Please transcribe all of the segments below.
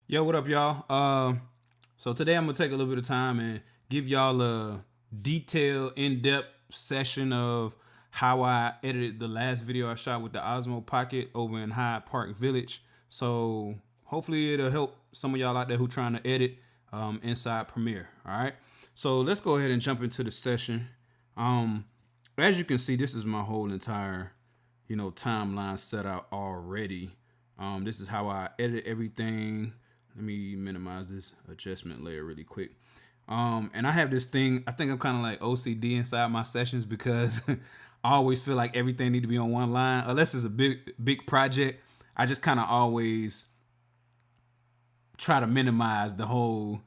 Yo, what up, y'all? So today I'm gonna take a little bit of time and give y'all a detailed, in-depth session of how I edited the last video I shot with the Osmo Pocket over in Hyde Park Village. So hopefully it'll help some of y'all out there who trying to edit inside Premiere. All right. So let's go ahead and jump into the session. As you can see, this is my whole entire, timeline set out already. This is how I edit everything. Let me minimize this adjustment layer really quick. And I have this thing, I think I'm kind of like OCD inside my sessions because I always feel like everything need to be on one line. Unless it's a big project, I just kind of always try to minimize the whole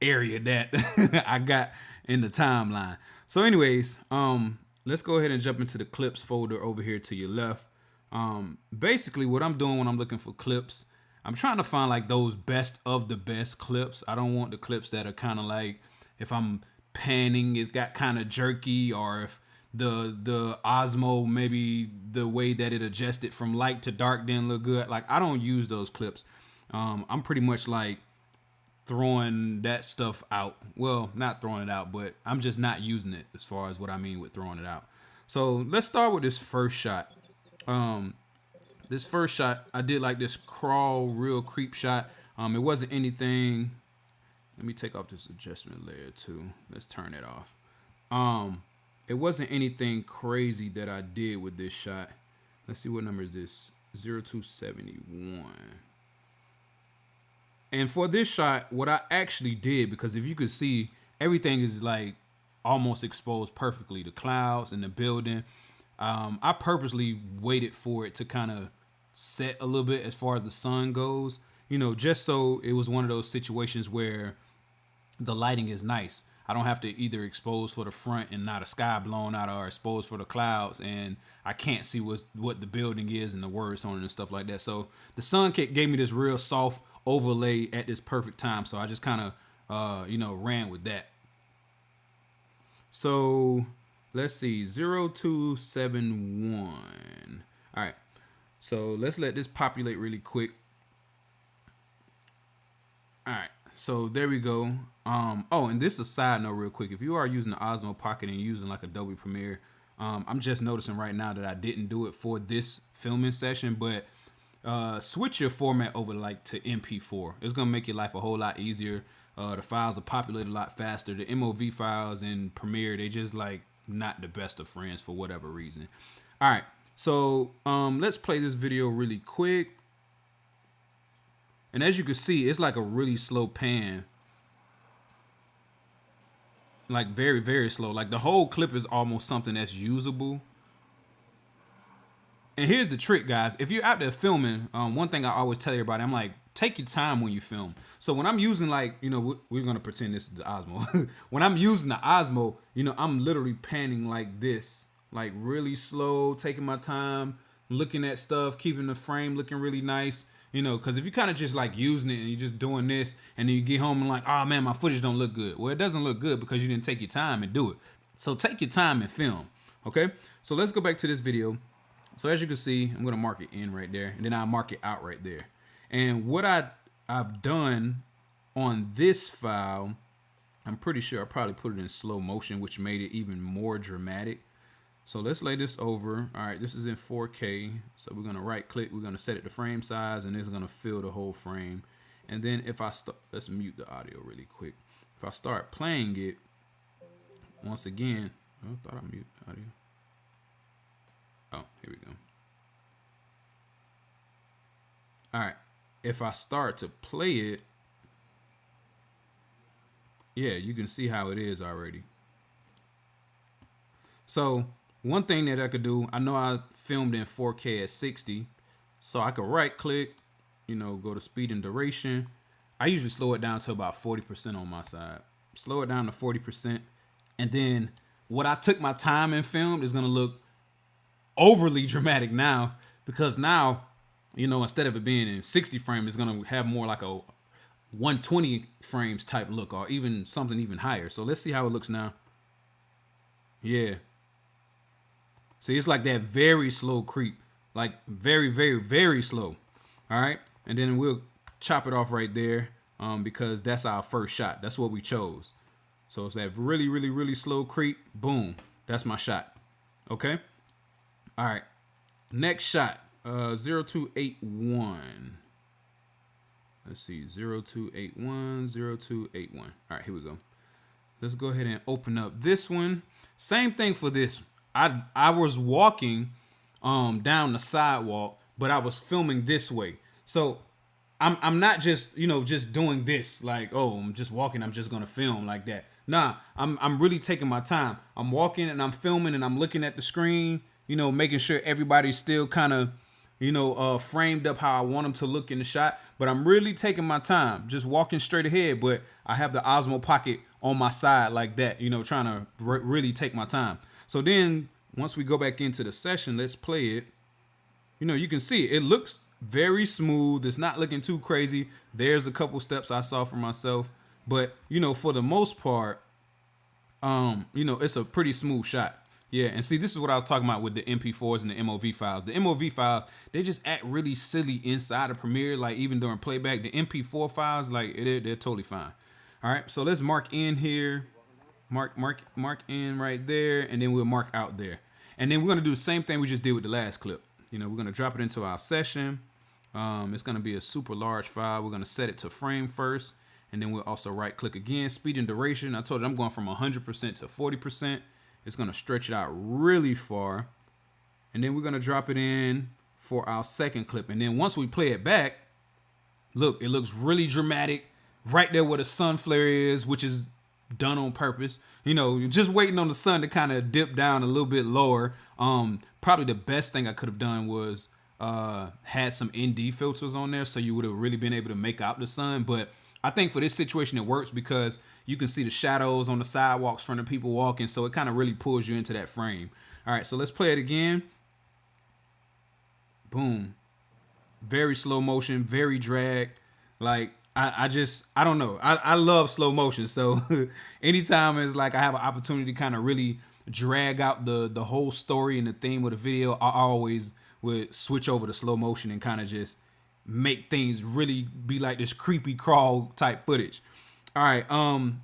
area that I got in the timeline. So anyways, let's go ahead and jump into the clips folder over here to your left. Basically what I'm doing when I'm looking for clips, I'm trying to find like those best of the best clips. I don't want the clips that are kind of like, if I'm panning, it's got kind of jerky, or if the Osmo, maybe the way that it adjusted from light to dark didn't look good. Like, I don't use those clips. I'm pretty much like throwing that stuff out. Well, not throwing it out, but I'm just not using it, as far as what I mean with throwing it out. So let's start with this first shot. This first shot, I did like this crawl real creep shot. It wasn't anything. Let me take off this adjustment layer too. Let's turn it off. It wasn't anything crazy that I did with this shot. Let's see, what number is this? 0271. And for this shot, what I actually did, because if you could see, everything is like almost exposed perfectly. The clouds and the building. I purposely waited for it to kind of set a little bit as far as the sun goes, just so it was one of those situations where the lighting is nice. I don't have to either expose for the front and not a sky blown out, or expose for the clouds and I can't see what the building is and the words on it and stuff like that. So the sun gave me this real soft overlay at this perfect time. So I just kind of, ran with that. So let's see, 0271. All right. So let's let this populate really quick. All right. So there we go. Oh, and this is a side note real quick. If you are using the Osmo Pocket and using like Adobe Premiere, I'm just noticing right now that I didn't do it for this filming session, but switch your format over like to MP4. It's gonna make your life a whole lot easier. The files are populated a lot faster. The MOV files in Premiere, they just like not the best of friends for whatever reason. All right, so let's play this video really quick. And as you can see, it's like a really slow pan. Like very, very slow. Like the whole clip is almost something that's usable. And here's the trick, guys. If you're out there filming, one thing I always tell everybody, I'm like, take your time when you film. So when I'm using like, we're going to pretend this is the Osmo. When I'm using the Osmo, I'm literally panning like this, like really slow, taking my time, looking at stuff, keeping the frame looking really nice. Because if you kind of just like using it and you're just doing this and then you get home and like, oh man, my footage don't look good. Well, it doesn't look good because you didn't take your time and do it. So take your time and film. Okay. So let's go back to this video. So as you can see, I'm going to mark it in right there, and then I'll mark it out right there. And what I've done on this file, I'm pretty sure I probably put it in slow motion, which made it even more dramatic. So let's lay this over. All right, this is in 4K. So we're going to right click. We're going to set it to frame size, and it's going to fill the whole frame. And then if I start, let's mute the audio really quick. If I start playing it, once again, I thought I muted the audio. Oh, here we go. All right. If I start to play it, yeah, you can see how it is already. So one thing that I could do, I know I filmed in 4K at 60, so I could right click, go to speed and duration. I usually slow it down to about 40% on my side. Slow it down to 40%. And then what I took my time and filmed is going to look overly dramatic now, because now, instead of it being in 60 frames, it's going to have more like a 120 frames type look, or even something even higher. So let's see how it looks now. Yeah. See, it's like that very slow creep, like very, very, very slow. All right. And then we'll chop it off right there because that's our first shot. That's what we chose. So it's that really, really, really slow creep. Boom. That's my shot. Okay. All right. Next shot. 0281. Let's see. 0281. 0281. All right. Here we go. Let's go ahead and open up this one. Same thing for this. I was walking down the sidewalk, but I was filming this way. So I'm not just, just doing this like, oh, I'm just walking, I'm just gonna film like that. Nah, I'm really taking my time. I'm walking and I'm filming and I'm looking at the screen, making sure everybody's still kind of, framed up how I want them to look in the shot. But I'm really taking my time, just walking straight ahead. But I have the Osmo Pocket on my side like that, trying to really take my time. So then once we go back into the session, let's play it. You can see it looks very smooth. It's not looking too crazy. There's a couple steps I saw for myself, but for the most part, it's a pretty smooth shot. Yeah, and see, this is what I was talking about with the MP4s and the MOV files. The MOV files, they just act really silly inside of Premiere, like even during playback. The MP4 files, like they're totally fine. All right, so let's mark in here, mark in right there, and then we'll mark out there. And then we're gonna do the same thing we just did with the last clip. We're gonna drop it into our session. It's gonna be a super large file. We're gonna set it to frame first, and then we'll also right click again. Speed and duration. I told you I'm going from 100% to 40%. It's gonna stretch it out really far. And then we're gonna drop it in for our second clip. And then once we play it back, look, it looks really dramatic right there where the sun flare is, which is done on purpose. Just waiting on the sun to kind of dip down a little bit lower. Probably the best thing I could have done was had some ND filters on there, so you would have really been able to make out the sun. But I think for this situation it works because you can see the shadows on the sidewalks from the people walking, so it kind of really pulls you into that frame. All right, so let's play it again. Boom. Very slow motion, very drag. Like I don't know. I love slow motion. So anytime it's like I have an opportunity to kind of really drag out the whole story and the theme of the video, I always would switch over to slow motion and kind of just make things really be like this creepy crawl type footage. All right,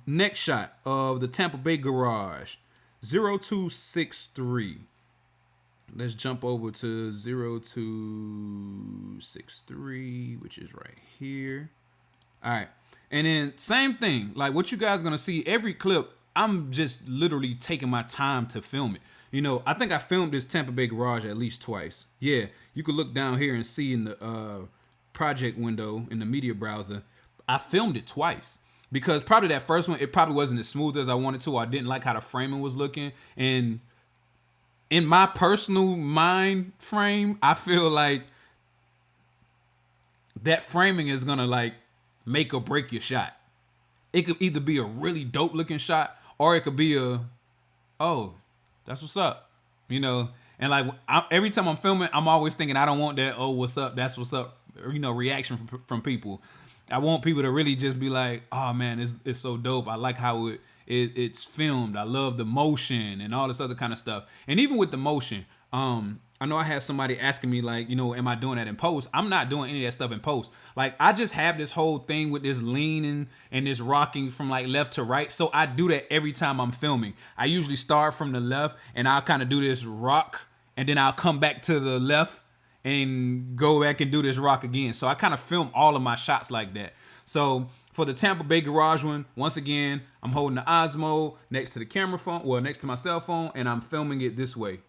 next shot of the Tampa Bay garage, 0263. Let's jump over to 0263, which is right here. All right, and then same thing, like what you guys are gonna see every clip, I'm just literally taking my time to film it. I think I filmed this Tampa Bay garage at least twice. Yeah, you could look down here and see in the project window in the media browser, I filmed it twice. Because probably that first one, it probably wasn't as smooth as I wanted to. Or I didn't like how the framing was looking. And in my personal mind frame, I feel like that framing is going to like make or break your shot. It could either be a really dope looking shot or it could be oh, that's what's up. And like every time I'm filming, I'm always thinking I don't want that, oh, what's up, that's what's up, reaction from people. I want people to really just be like, oh man, it's so dope. I like how it's filmed. I love the motion and all this other kind of stuff. And even with the motion, I know I had somebody asking me like, am I doing that in post? I'm not doing any of that stuff in post. Like I just have this whole thing with this leaning and this rocking from like left to right. So I do that every time I'm filming. I usually start from the left and I'll kind of do this rock and then I'll come back to the left and go back and do this rock again. So I kind of film all of my shots like that. So for the Tampa Bay garage one, once again, I'm holding the Osmo next to the camera phone, well, next to my cell phone, and I'm filming it this way.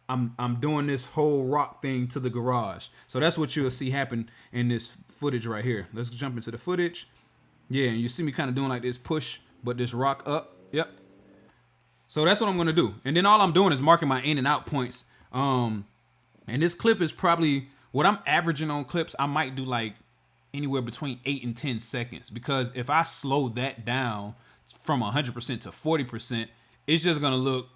I'm doing this whole rock thing to the garage. So that's what you'll see happen in this footage right here. Let's jump into the footage. Yeah, and you see me kind of doing like this push, but this rock up. Yep. So that's what I'm going to do. And then all I'm doing is marking my in and out points. And this clip is probably what I'm averaging on clips. I might do like anywhere between 8 and 10 seconds, because if I slow that down from 100% to 40%, it's just going to look,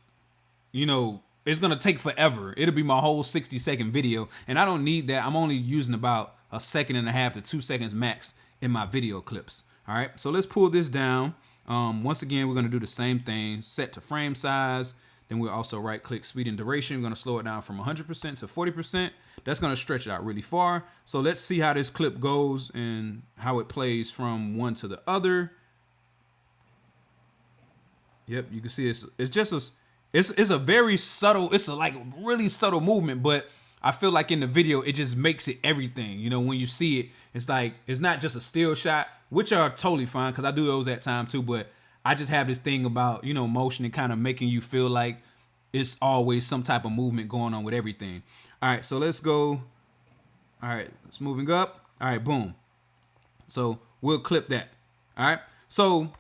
it's going to take forever. It'll be my whole 60-second video. And I don't need that. I'm only using about 1.5 seconds to 2 seconds max in my video clips. All right. So let's pull this down. Once again, we're going to do the same thing. Set to frame size. Then we'll also right click speed and duration. We're going to slow it down from 100% to 40%. That's going to stretch it out really far. So let's see how this clip goes and how it plays from one to the other. Yep, you can see it's just it's a very subtle, it's a like really subtle movement, but I feel like in the video it just makes it everything. You know, when you see it, it's like it's not just a still shot, which are totally fine because I do those at time too, but I just have this thing about, you know, motion and kind of making you feel like it's always some type of movement going on with everything. All right, so let's go. All right, it's moving up. All right, boom. So we'll clip that. All right, so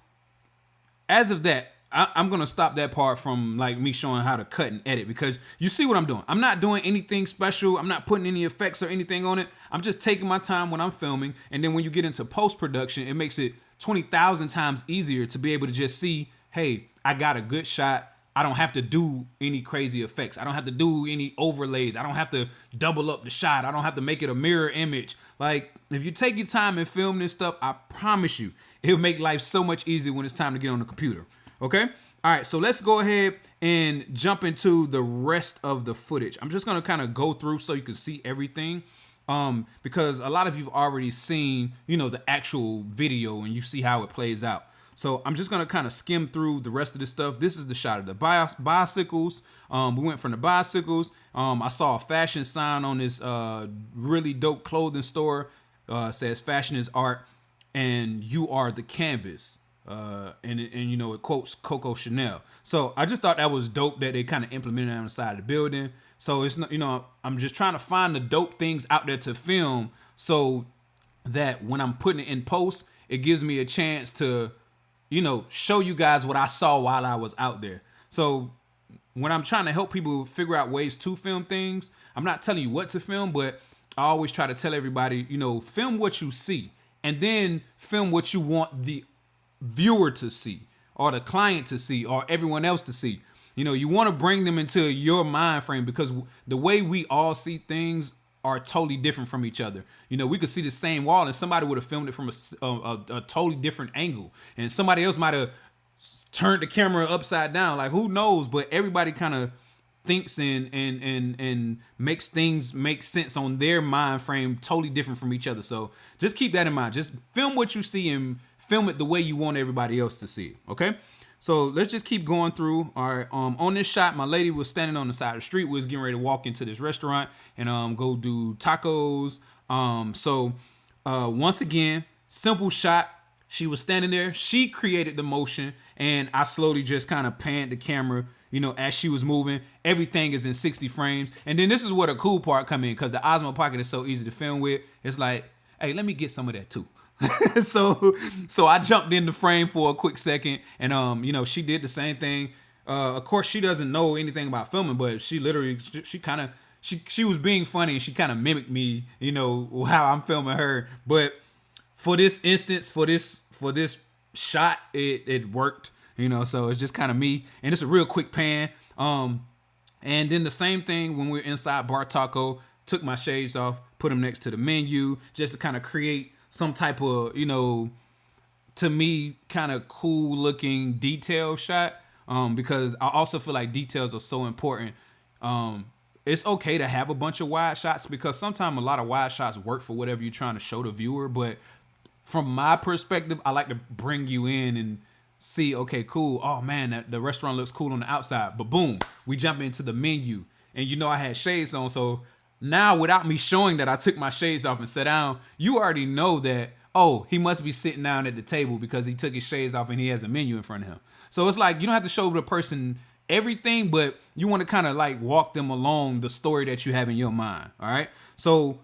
as of that, I'm going to stop that part from like me showing how to cut and edit because you see what I'm doing. I'm not doing anything special. I'm not putting any effects or anything on it. I'm just taking my time when I'm filming. And then when you get into post-production, it makes it 20,000 times easier to be able to just see, hey, I got a good shot. I don't have to do any crazy effects. I don't have to do any overlays. I don't have to double up the shot. I don't have to make it a mirror image. Like, if you take your time and film this stuff, I promise you, it'll make life so much easier when it's time to get on the computer. Okay. All right. So let's go ahead and jump into the rest of the footage. I'm just going to kind of go through so you can see everything. Because a lot of you've already seen, you know, the actual video and you see how it plays out. So I'm just going to kind of skim through the rest of this stuff. This is the shot of the bicycles. We went from the bicycles. I saw a fashion sign on this really dope clothing store. Says fashion is art and you are the canvas. And you know, it quotes Coco Chanel. So I just thought that was dope that they kind of implemented it on the side of the building. So it's not, you know, I'm just trying to find the dope things out there to film so that when I'm putting it in post, it gives me a chance to, you know, show you guys what I saw while I was out there. So when I'm trying to help people figure out ways to film things, I'm not telling you what to film, but I always try to tell everybody, you know, film what you see and then film what you want the viewer to see or the client to see or everyone else to see. You know, you want to bring them into your mind frame because the way we all see things are totally different from each other. You know, we could see the same wall and somebody would have filmed it from a totally different angle and somebody else might have turned the camera upside down. Like, who knows? But everybody kind of thinks and makes things make sense on their mind frame totally different from each other. So just keep that in mind. Just film what you see and film it the way you want everybody else to see it. Okay. So let's just keep going through. All right. On this shot, my lady was standing on the side of the street. We was getting ready to walk into this restaurant and go do tacos. Once again, simple shot. She was standing there. She created the motion, and I slowly just kind of panned the camera, you know, as she was moving. Everything is in 60 frames. And then this is where the cool part come in because the Osmo Pocket is so easy to film with. It's like, hey, let me get some of that too. So I jumped in the frame for a quick second and, you know, she did the same thing. Of course, she doesn't know anything about filming, but she literally, she was being funny and she kind of mimicked me, you know, how I'm filming her. But for this instance, for this shot, it worked, you know, so it's just kind of me and it's a real quick pan. And then the same thing when we were inside Bar Taco, took my shades off, put them next to the menu just to kind of create some type of, you know, to me, kind of cool looking detail shot. Because I also feel like details are so important. It's okay to have a bunch of wide shots because sometimes a lot of wide shots work for whatever you're trying to show the viewer. But from my perspective, I like to bring you in and see, okay, cool. Oh man, the restaurant looks cool on the outside, but boom, we jump into the menu and you know, I had shades on. So now, without me showing that I took my shades off and sat down, you already know that, oh, he must be sitting down at the table because he took his shades off and he has a menu in front of him. So it's like, you don't have to show the person everything, but you want to kind of like walk them along the story that you have in your mind. All right. So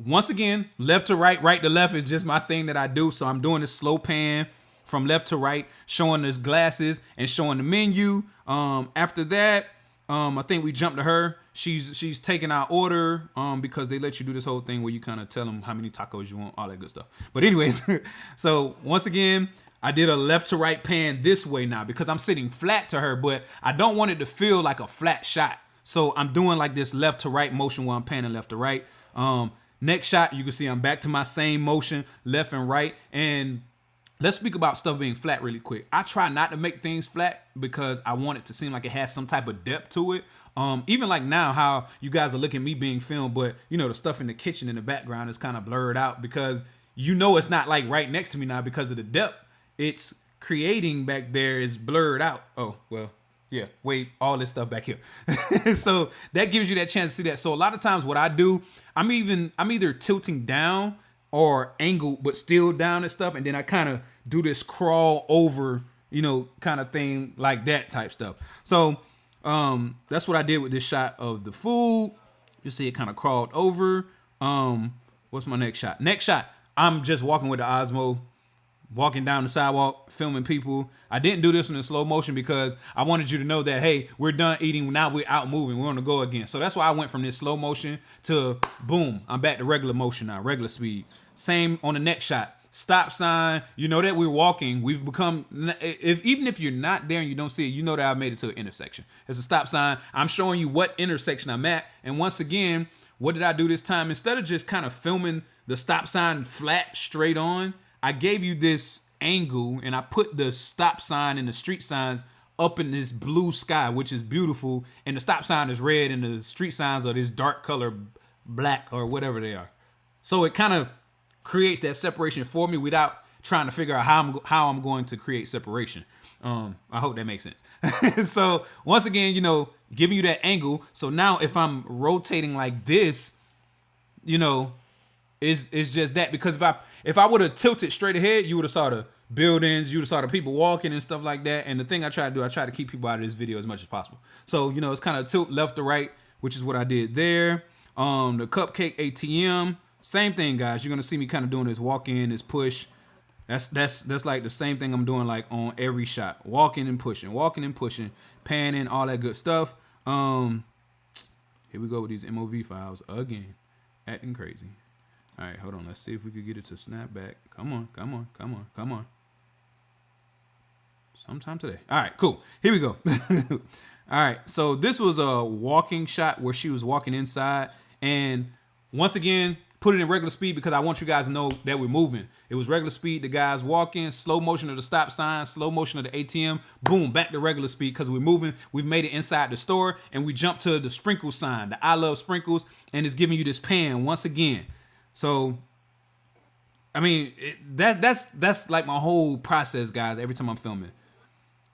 once again, left to right, right to left is just my thing that I do. So I'm doing this slow pan from left to right, showing his glasses and showing the menu. After that, I think we jumped to her. She's taking our order because they let you do this whole thing where you kind of tell them how many tacos you want, all that good stuff. But anyways, so once again, I did a left to right pan this way now because I'm sitting flat to her, but I don't want it to feel like a flat shot. So I'm doing like this left to right motion while I'm panning left to right. Next shot, you can see I'm back to my same motion, left and right. And let's speak about stuff being flat really quick. I try not to make things flat because I want it to seem like it has some type of depth to it. Even like now, how you guys are looking at me being filmed, but you know, the stuff in the kitchen in the background is kind of blurred out because you know it's not like right next to me now because of the depth it's creating back there is blurred out. Oh, well, yeah, wait, all this stuff back here. So that gives you that chance to see that. So a lot of times what I do, I'm either tilting down or angled, but still down and stuff. And then I kind of do this crawl over, you know, kind of thing like that type stuff. So that's what I did with this shot of the food. You see it kind of crawled over. What's my next shot? Next shot, I'm just walking with the Osmo, walking down the sidewalk, filming people. I didn't do this one in slow motion because I wanted you to know that, hey, we're done eating. Now we're out moving. We're on the go again. So that's why I went from this slow motion to boom. I'm back to regular motion now, regular speed. Same on the next shot. Stop sign. You know that we're walking. We've become, even if you're not there and you don't see it, you know that I've made it to an intersection. It's a stop sign. I'm showing you what intersection I'm at. And once again, what did I do this time? Instead of just kind of filming the stop sign flat straight on, I gave you this angle and I put the stop sign and the street signs up in this blue sky, which is beautiful. And the stop sign is red and the street signs are this dark color, black or whatever they are. So it kind of creates that separation for me without trying to figure out how I'm going to create separation. I hope that makes sense. So once again, you know, giving you that angle. So now if I'm rotating like this, you know, is just that, because if I would have tilted straight ahead, you would have saw the buildings, you would have saw the people walking and stuff like that. And the thing I try to do, I try to keep people out of this video as much as possible. So, you know, it's kind of tilt left to right, which is what I did there. The cupcake ATM, same thing, guys. You're gonna see me kind of doing this walk in, this push. That's like the same thing I'm doing like on every shot. Walking and pushing, panning, all that good stuff. Here we go with these MOV files again, acting crazy. All right, hold on. Let's see if we could get it to snap back. Come on. Sometime today. All right, cool. Here we go. All right, so this was a walking shot where she was walking inside. And once again, put it in regular speed because I want you guys to know that we're moving. It was regular speed. The guy's walking, slow motion of the stop sign, slow motion of the ATM, boom, back to regular speed because we're moving. We've made it inside the store and we jumped to the sprinkle sign, the I love sprinkles, and it's giving you this pan once again. So, I mean, that's like my whole process, guys, every time I'm filming.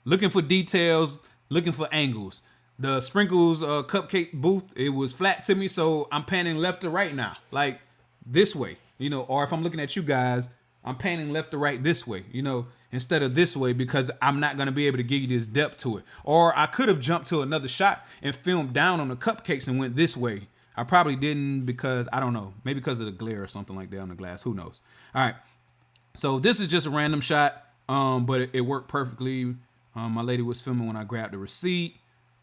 Looking for details, looking for angles. The sprinkles cupcake booth, it was flat to me, so I'm panning left to right now, like this way, you know, or if I'm looking at you guys, I'm panning left to right this way, you know, instead of this way because I'm not going to be able to give you this depth to it. Or I could have jumped to another shot and filmed down on the cupcakes and went this way. I probably didn't because, I don't know, maybe because of the glare or something like that on the glass. Who knows? All right. So this is just a random shot, but it worked perfectly. My lady was filming when I grabbed the receipt.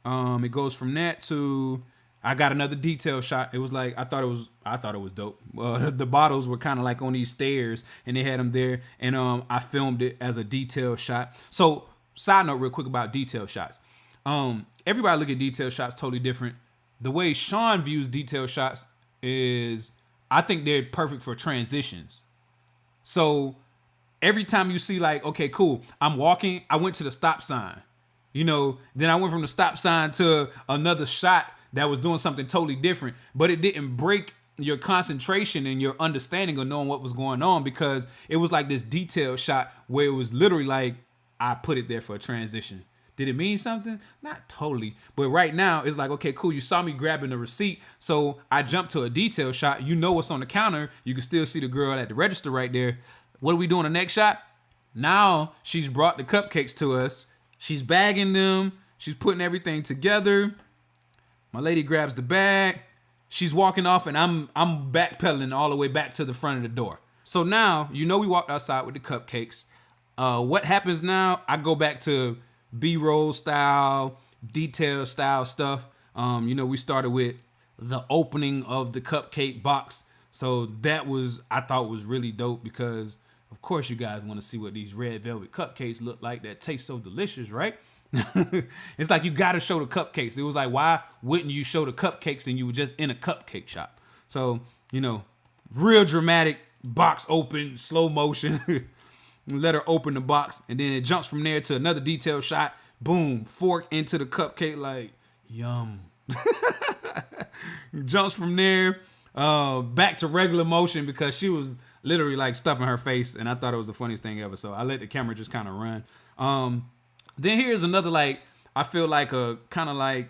It goes from that to I got another detail shot. It was like I thought it was dope. The bottles were kind of like on these stairs and they had them there, and I filmed it as a detail shot. So side note real quick about detail shots. Everybody look at detail shots totally different. The way Sean views detail shots is, I think they're perfect for transitions. So every time you see like, okay, cool, I'm walking, I went to the stop sign, you know, then I went from the stop sign to another shot that was doing something totally different, but it didn't break your concentration and your understanding of knowing what was going on because it was like this detail shot where it was literally like, I put it there for a transition. Did it mean something? Not totally. But right now, it's like, okay, cool. You saw me grabbing the receipt. So I jumped to a detail shot. You know what's on the counter. You can still see the girl at the register right there. What are we doing the next shot? Now she's brought the cupcakes to us. She's bagging them. She's putting everything together. My lady grabs the bag. She's walking off and I'm backpedaling all the way back to the front of the door. So now, you know we walked outside with the cupcakes. What happens now? I go back to B-roll style, detail style stuff. You know, we started with the opening of the cupcake box. So that I thought was really dope because of course you guys want to see what these red velvet cupcakes look like that taste so delicious, right? It's like you got to show the cupcakes. It was like, why wouldn't you show the cupcakes and you were just in a cupcake shop? So, you know, real dramatic box open, slow motion. let her open the box, and then it jumps from there to another detailed shot. Boom, fork into the cupcake, like, yum. Jumps from there back to regular motion because she was literally like stuffing her face, and I thought it was the funniest thing ever. So I let the camera just kind of run. Then here's another, like, I feel like a kind of like,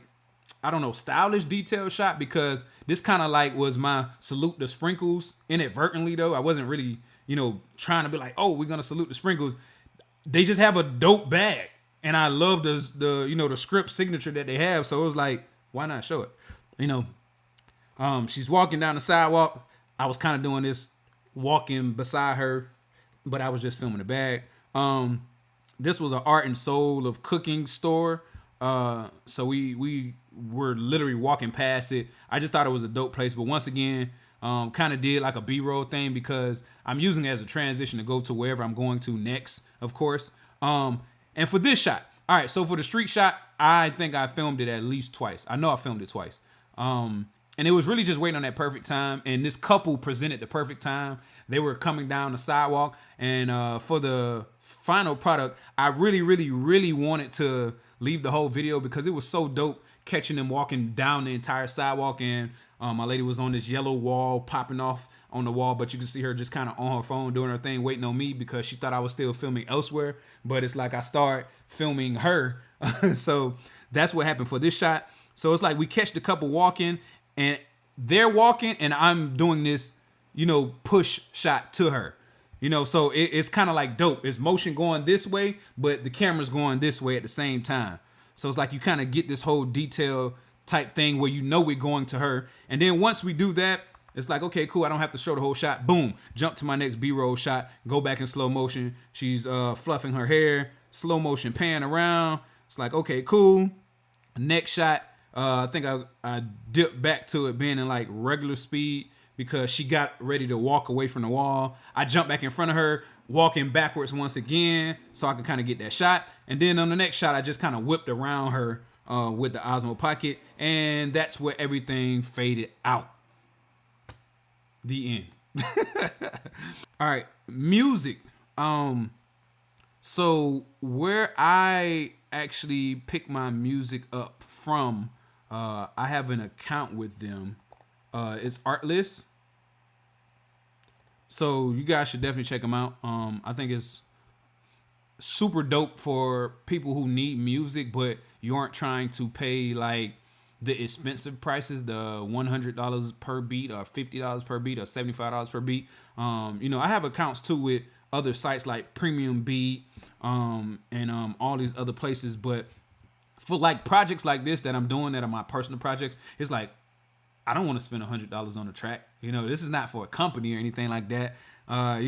I don't know, stylish detail shot, because this kind of like was my salute the sprinkles inadvertently though. I wasn't really, trying to be like, oh, we're gonna salute the sprinkles. They just have a dope bag, and I love the script signature that they have. So it was like, why not show it? She's walking down the sidewalk. I was kind of doing this walking beside her, but I was just filming the bag. This was an art and soul of cooking store. So we were literally walking past it. I just thought it was a dope place. But once again, kind of did like a B-roll thing because I'm using it as a transition to go to wherever I'm going to next, of course. And for this shot, all right, so for the street shot, I think I filmed it at least twice. I know I filmed it twice. And it was really just waiting on that perfect time. And this couple presented the perfect time. They were coming down the sidewalk. And for the final product, I really, really, really wanted to leave the whole video because it was so dope catching them walking down the entire sidewalk. And my lady was on this yellow wall popping off on the wall, but you can see her just kind of on her phone doing her thing, waiting on me because she thought I was still filming elsewhere. But it's like I start filming her. So that's what happened for this shot. So it's like we catch the couple walking, and they're walking, and I'm doing this, push shot to her. So it's kind of like dope. It's motion going this way, but the camera's going this way at the same time. So it's like you kind of get this whole detail type thing where we're going to her. And then once we do that, it's like, okay, cool. I don't have to show the whole shot. Boom. Jump to my next B-roll shot. Go back in slow motion. She's fluffing her hair. Slow motion pan around. It's like, okay, cool. Next shot. I think I dipped back to it being in like regular speed because she got ready to walk away from the wall. I jumped back in front of her, walking backwards once again so I could kind of get that shot. And then on the next shot, I just kind of whipped around her with the Osmo Pocket, and that's where everything faded out. The end. All right, music. So where I actually pick my music up from, I have an account with them. It's Artlist. So you guys should definitely check them out. I think it's super dope for people who need music, but you aren't trying to pay like the expensive prices, the $100 per beat or $50 per beat or $75 per beat. I have accounts too with other sites like Premium Beat and all these other places. But for like projects like this that I'm doing that are my personal projects, it's like, I don't want to spend $100 on a track. This is not for a company or anything like that. I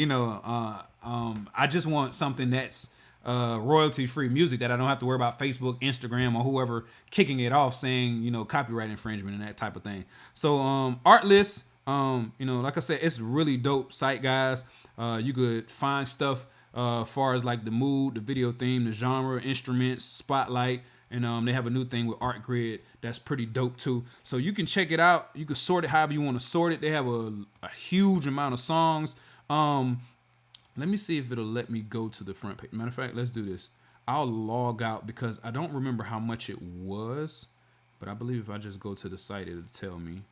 just want something that's royalty-free music that I don't have to worry about Facebook, Instagram, or whoever kicking it off saying, copyright infringement and that type of thing. So Artlist, like I said, it's a really dope site, guys. You could find stuff far as like the mood, the video theme, the genre, instruments, spotlight. And they have a new thing with Art Grid that's pretty dope too. So you can check it out. You can sort it however you want to sort it. They have a huge amount of songs. Let me see if it'll let me go to the front page. Matter of fact, let's do this. I'll log out because I don't remember how much it was. But I believe if I just go to the site, it'll tell me.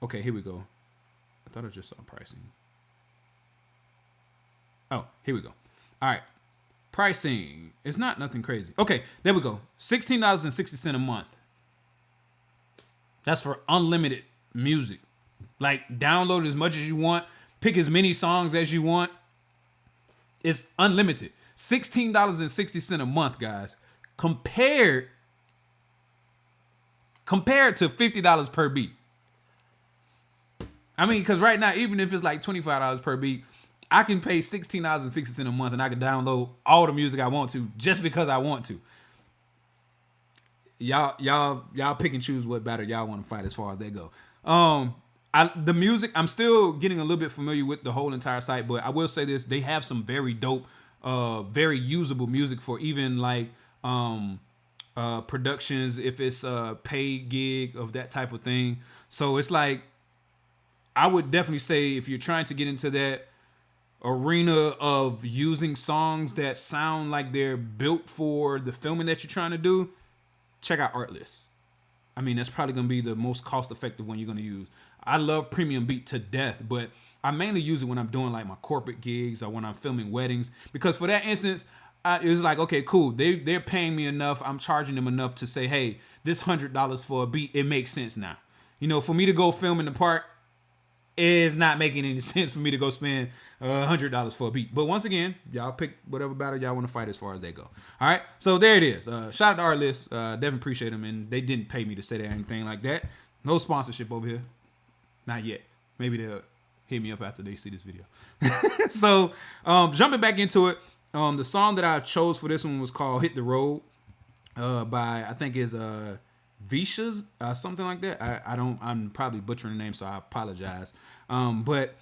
Okay, here we go. I thought I just saw pricing. Oh, here we go. All right. Pricing. It's not nothing crazy. Okay, there we go. $16.60 a month. That's for unlimited music. Like, download as much as you want. Pick as many songs as you want. It's unlimited. $16.60 a month, guys. Compared to $50 per beat. I mean, because right now, even if it's like $25 per beat, I can pay $16.60 a month and I can download all the music I want to just because I want to. Y'all pick and choose what battle y'all want to fight as far as they go. The music, I'm still getting a little bit familiar with the whole entire site, but I will say this: they have some very dope, very usable music for even like productions if it's a paid gig of that type of thing. So it's like, I would definitely say if you're trying to get into that, arena of using songs that sound like they're built for the filming that you're trying to do, check out Artlist. I mean, that's probably going to be the most cost-effective one you're going to use. I love Premium Beat to death, but I mainly use it when I'm doing like my corporate gigs or when I'm filming weddings, because for that instance, it was like, okay, cool. They're paying me enough. I'm charging them enough to say, hey, this $100 for a beat, it makes sense now. You know, for me to go film in the park, it's not making any sense for me to go spend $100 for a beat. But once again, y'all pick whatever battle y'all want to fight as far as they go. All right, so there it is. Shout out to Artlist. Definitely appreciate them, and they didn't pay me to say that or anything like that. No sponsorship over here, not yet. Maybe they'll hit me up after they see this video. So jumping back into it, the song that I chose for this one was called "Hit the Road" by, I think is Visha's, something like that. I'm probably butchering the name, so I apologize. But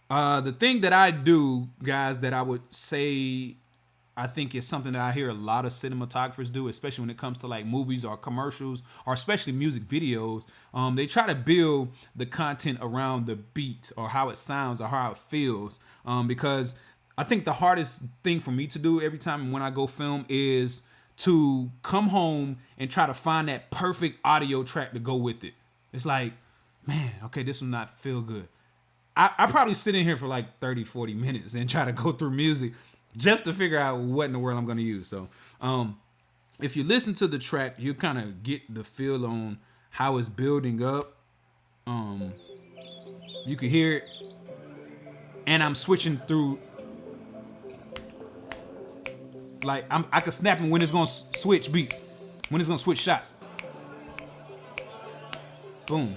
the thing that I do, guys, that I would say I think is something that I hear a lot of cinematographers do, especially when it comes to like movies or commercials or especially music videos. They try to build the content around the beat or how it sounds or how it feels. Because I think the hardest thing for me to do every time when I go film is to come home and try to find that perfect audio track to go with it. It's like, man, okay, this will not feel good. I probably sit in here for like 30, 40 minutes and try to go through music just to figure out what in the world I'm going to use. So if you listen to the track, you kind of get the feel on how it's building up. You can hear it. And I'm switching through. Like, I can snap when it's going to switch beats. When it's going to switch shots. Boom.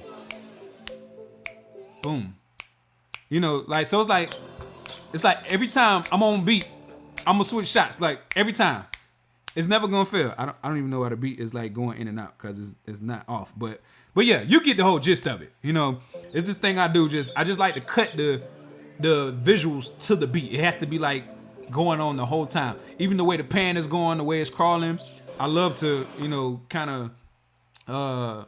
Boom. You know, like, so it's like every time I'm on beat, I'm going to switch shots. Like, every time. It's never going to fail. I don't even know how the beat is, like, going in and out because it's not off. But yeah, you get the whole gist of it. You know, it's this thing I do. I just like to cut the visuals to the beat. It has to be, like, going on the whole time. Even the way the pan is going, the way it's crawling. I love to, you know, kind of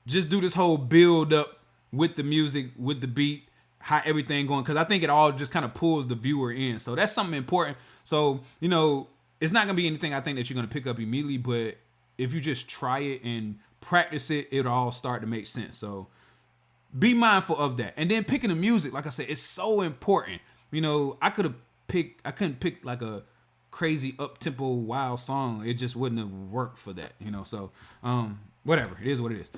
just do this whole build up with the music, with the beat, how everything going, because I think it all just kind of pulls the viewer in. So that's something important. So, you know, it's not going to be anything I think that you're going to pick up immediately, but if you just try it and practice it, it'll all start to make sense. So be mindful of that. And then picking the music, like I said, it's so important. You know, I couldn't pick like a crazy up-tempo wild song. It just wouldn't have worked for that, you know. So whatever, it is what it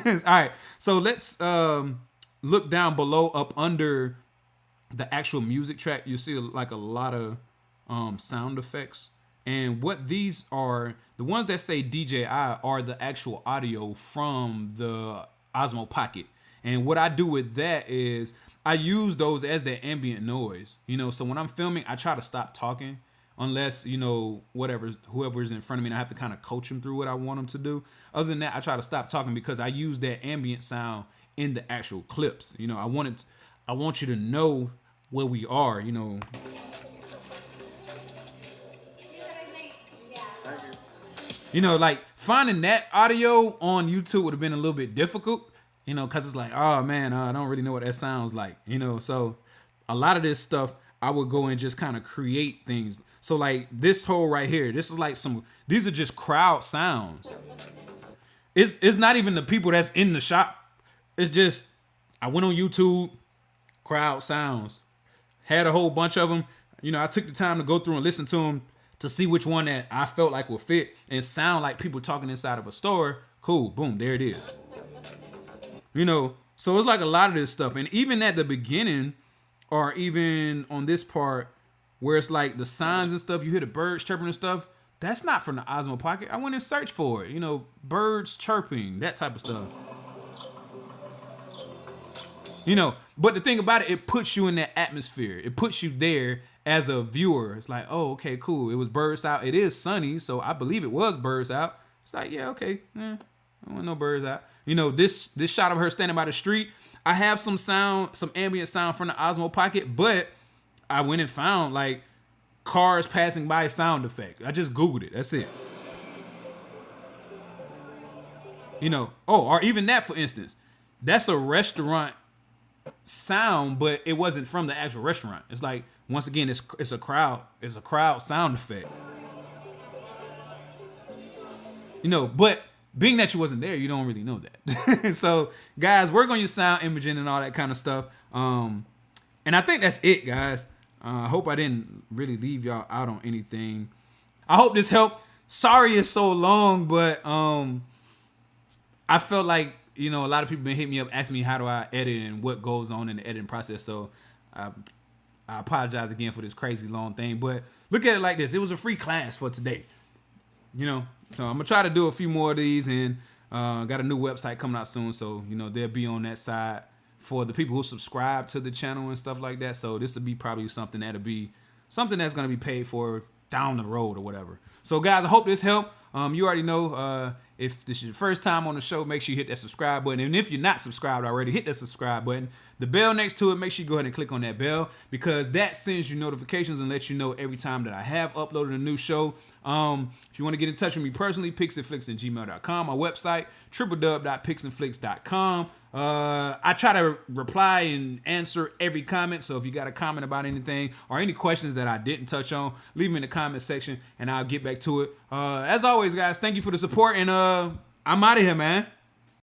is. All right, so let's look down below up under the actual music track. You see like a lot of sound effects, and what these are, the ones that say DJI are the actual audio from the Osmo Pocket. And what I do with that is I use those as their ambient noise, you know. So when I'm filming, I try to stop talking unless, you know, whoever's in front of me, and I have to kind of coach them through what I want them to do. Other than that, I try to stop talking because I use that ambient sound in the actual clips. You know, I want you to know where we are, you know. You know, like finding that audio on YouTube would have been a little bit difficult. You know, because it's like, oh, man, I don't really know what that sounds like, you know. So a lot of this stuff, I would go and just kind of create things. So like this whole right here, this is like these are just crowd sounds. It's not even the people that's in the shop. It's just, I went on YouTube, crowd sounds. Had a whole bunch of them. You know, I took the time to go through and listen to them to see which one that I felt like would fit and sound like people talking inside of a store. Cool, boom, there it is. You know, so it's like a lot of this stuff. And even at the beginning, or even on this part where it's like the signs and stuff, you hear the birds chirping and stuff, that's not from the Osmo Pocket. I went and searched for it, you know, birds chirping, that type of stuff. You know, but the thing about it, it puts you in that atmosphere. It puts you there as a viewer. It's like, oh, okay, cool. It was birds out. It is sunny, so I believe it was birds out. It's like, yeah, okay. I don't want no birds out. You know, this shot of her standing by the street, I have some ambient sound from the Osmo Pocket, but I went and found like cars passing by sound effect. I just Googled it. That's it. You know, or even that, for instance, that's a restaurant sound, but it wasn't from the actual restaurant. It's like, once again, it's a crowd sound effect. But being that you wasn't there, you don't really know that. So guys, work on your sound imaging and all that kind of stuff. And I think that's it, guys. I hope I didn't really leave y'all out on anything. I hope this helped. Sorry it's so long, but I felt like, a lot of people been hitting me up asking me how do I edit and what goes on in the editing process. So I apologize again for this crazy long thing, but look at it like this. It was a free class for today. So I'm gonna try to do a few more of these, and got a new website coming out soon. So, they'll be on that side for the people who subscribe to the channel and stuff like that. So this will be probably something that's gonna be paid for down the road or whatever. So guys, I hope this helped. You already know, if this is your first time on the show, make sure you hit that subscribe button. And if you're not subscribed already, hit that subscribe button. The bell next to it, make sure you go ahead and click on that bell, because that sends you notifications and lets you know every time that I have uploaded a new show. If you want to get in touch with me personally, pixandflix@gmail.com. My website, www.pixandflix.com. I try to reply and answer every comment. So if you got a comment about anything or any questions that I didn't touch on, leave them in the comment section and I'll get back to it. As always, guys, thank you for the support, and I'm out of here, man.